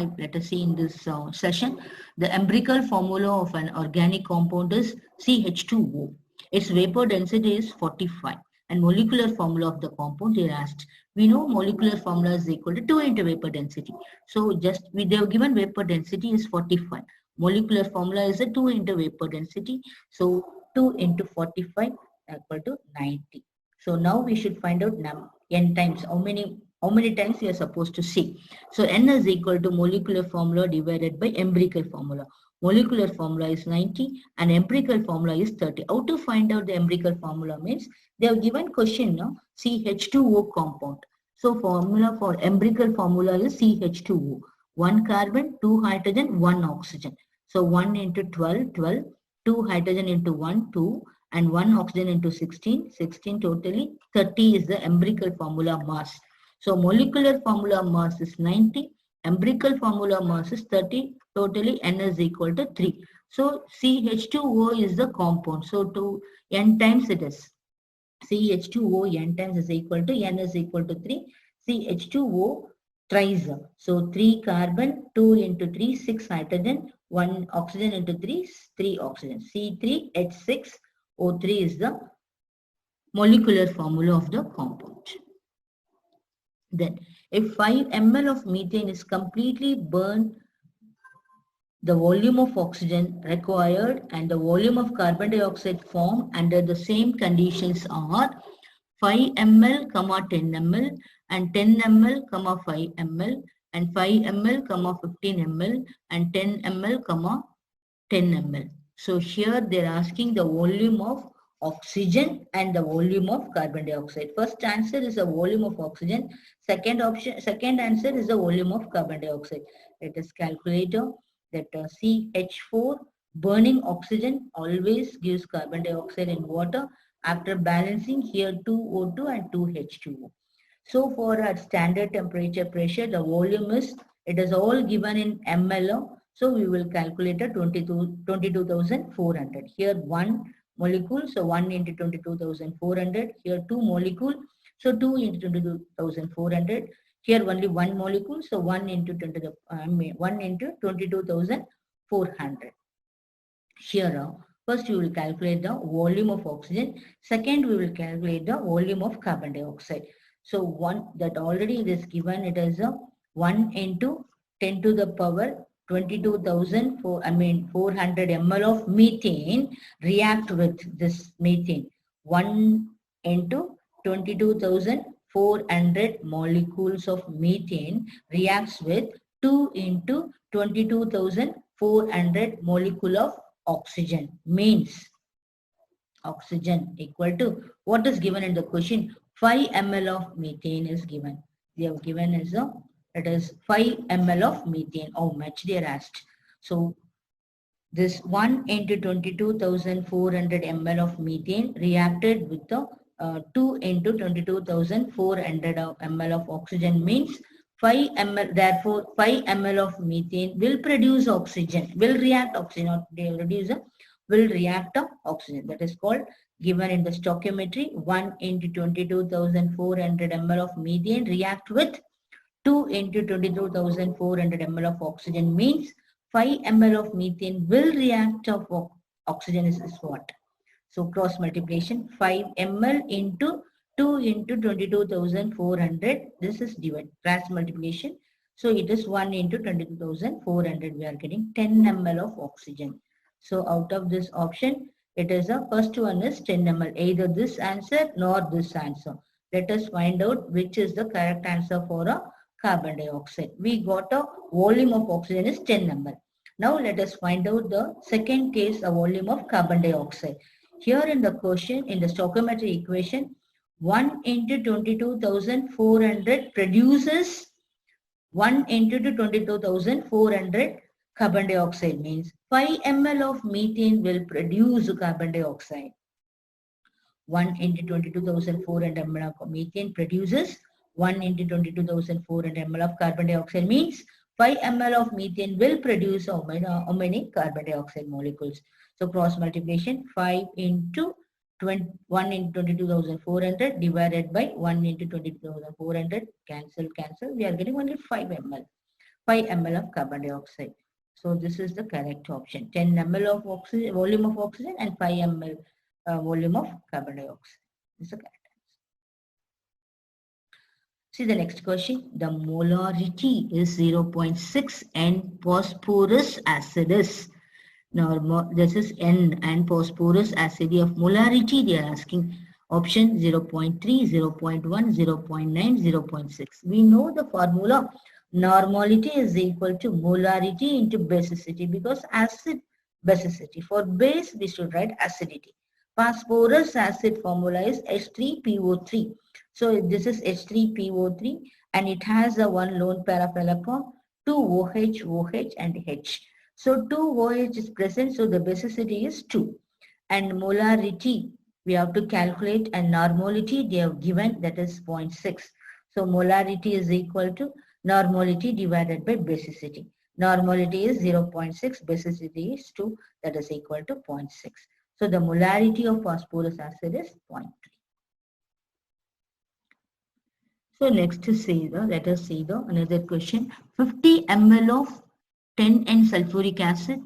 5, let us see in this session. The empirical formula of an organic compound is CH2O. Its vapor density is 45 and molecular formula of the compound they asked. We know molecular formula is equal to 2 into vapor density. So just they have given vapor density is 45. Molecular formula is a 2 into vapor density. So 2 into 45 equal to 90. So now we should find out n times how many times we are supposed to see. So n is equal to molecular formula divided by empirical formula. Molecular formula is 90 and empirical formula is 30. How to find out the empirical formula means they have given question now CH2O compound. So formula for empirical formula is CH2O. 1 carbon, 2 hydrogen, 1 oxygen. So 1 into 12, 12, 2 hydrogen into 1, 2 and 1 oxygen into 16, 16 totally 30 is the empirical formula mass. So molecular formula mass is 90, empirical formula mass is 30, totally n is equal to 3. So CH2O is the compound. So to n times it is. CH2O n times is equal to n is equal to 3. CH2O thrice. So 3 carbon, 2 into 3, 6 hydrogen, 1 oxygen into 3, 3 oxygen. C3H6O3 is the molecular formula of the compound. Then, if 5 ml of methane is completely burned, the volume of oxygen required and the volume of carbon dioxide formed under the same conditions are 5 ml, 10 ml and 10 ml, 5 ml and 5 ml, 15 ml and 10 ml, 10 ml. So here they are asking the volume of oxygen and the volume of carbon dioxide. First answer is the volume of oxygen. Second answer is the volume of carbon dioxide. Let us calculate that CH4 burning oxygen always gives carbon dioxide in water after balancing here 2O2 and 2H2O. So for a standard temperature pressure, the volume is, it is all given in ml. So we will calculate a 22,400. Here 1 molecule, so 1 into 22,400. Here 2 molecule, so 2 into 22,400. Here only 1 molecule, so 1 into 22,400. Here first we will calculate the volume of oxygen. Second we will calculate the volume of carbon dioxide. So one that already it is given, it is a 1 into 10 to the power 400 ml of methane react with this methane. 1 into 22,400 molecules of methane reacts with 2 into 22,400 molecule of oxygen. Means oxygen equal to what is given in the question. 5 ml of methane is given. They have given as a, it is 5 ml of methane. How much they are asked. So this 1 into 22,400 ml of methane reacted with the 2 into 22,400 ml of oxygen means 5 ml. Therefore 5 ml of methane will produce oxygen, will react oxygen, not they reduce will react oxygen. That is called given in the stoichiometry. 1 into 22,400 ml of methane react with 2 into 22,400 ml of oxygen means 5 ml of methane will react of oxygen is what? So cross multiplication 5 ml into 2 into 22,400. This is divided. Cross multiplication. So it is 1 into 22,400. We are getting 10 ml of oxygen. So out of this option, it is a first one is 10 ml. Either this answer nor this answer. Let us find out which is the correct answer for a carbon dioxide. We got a volume of oxygen is 10 ml. Now let us find out the second case, a volume of carbon dioxide. Here in the question, in the stoichiometry equation, 1 into 22,400 produces 1 into 22,400 carbon dioxide means 5 ml of methane will produce carbon dioxide. 1 into 22,400 ml of methane produces 1 into 22,400 ml of carbon dioxide means 5 ml of methane will produce how many carbon dioxide molecules. So cross multiplication 5 into 1 into 22,400 divided by 1 into 22,400 cancel. We are getting only 5 ml. 5 ml of carbon dioxide. So this is the correct option. 10 ml of oxygen, volume of oxygen, and 5 ml volume of carbon dioxide. This is the correct. See the next question. The molarity is 0.6 and phosphorus acid is. Now this is N and phosphorus acid of molarity. They are asking option 0.3, 0.1, 0.9, 0.6. We know the formula. Normality is equal to molarity into basicity because acid basicity. For base we should write acidity. Phosphorus acid formula is H3PO3. So this is H3PO3 and it has a one lone pair of electron, 2 OH, OH and H. So 2 OH is present, so the basicity is 2. And molarity, we have to calculate, and normality they have given, that is 0.6. So molarity is equal to normality divided by basicity. Normality is 0.6, basicity is 2, that is equal to 0.6. So the molarity of phosphorus acid is 0.3. So next to see let us see another question. 50 ml of 10N sulfuric acid,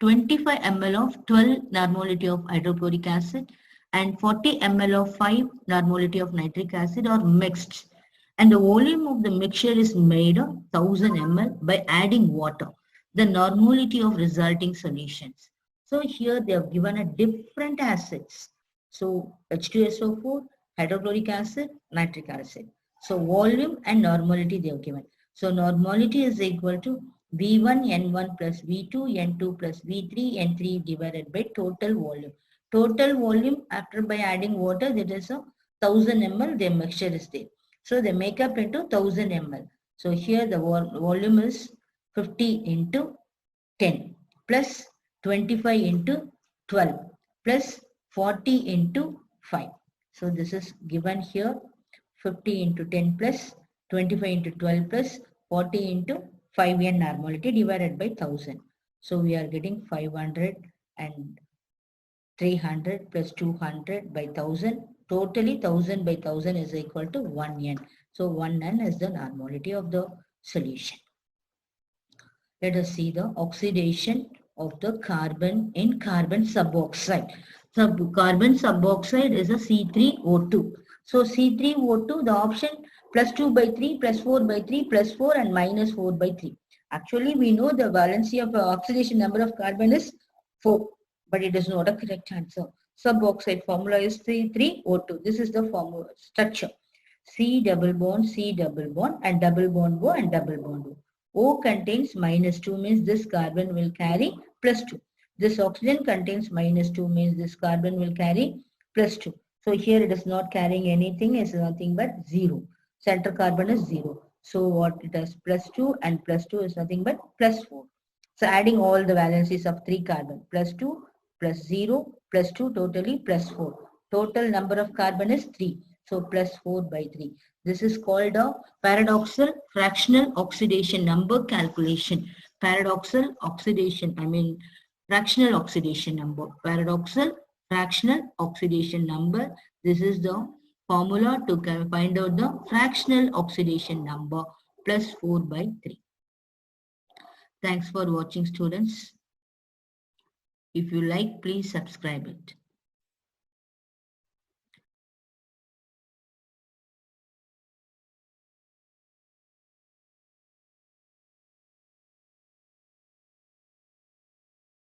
25 ml of 12 normality of hydrochloric acid and 40 ml of 5 normality of nitric acid are mixed. And the volume of the mixture is made of 1000 ml by adding water. The normality of resulting solutions. So here they have given a different acids. So H2SO4, hydrochloric acid, nitric acid. So volume and normality they have given. So normality is equal to V1 N1 plus V2 N2 plus V3 N3 divided by total volume. Total volume after by adding water, that is a 1000 ml, the mixture is there. So they make up into 1000 ml. So here the volume is 50 into 10 plus 25 into 12 plus 40 into 5. So this is given here 50 into 10 plus 25 into 12 plus 40 into 5N normality divided by 1000. So we are getting 500 and 300 plus 200 by 1000. Totally 1000 by 1000 is equal to 1N. So 1N is the normality of the solution. Let us see the oxidation of the carbon in carbon suboxide. So carbon suboxide is a C3O2. So C3O2, the option plus 2 by 3, plus 4 by 3, plus 4 and minus 4 by 3. Actually, we know the valency of oxidation number of carbon is 4, but it is not a correct answer. Suboxide formula is C3O2. This is the formula structure. C double bond and double bond O and double bond O. O contains minus 2 means this carbon will carry plus 2. This oxygen contains minus 2 means this carbon will carry plus 2. So here it is not carrying anything, it's nothing but 0. Center carbon is 0. So what it is plus 2 and plus 2 is nothing but plus 4. So adding all the valencies of 3 carbon plus 2 plus 0 plus 2 totally plus 4. Total number of carbon is 3. So plus 4 by 3. This is called a paradoxal fractional oxidation number calculation. Paradoxal oxidation, fractional oxidation number. Paradoxal fractional oxidation number. This is the formula to find out the fractional oxidation number plus 4 by 3. Thanks for watching, students. If you like, please subscribe it.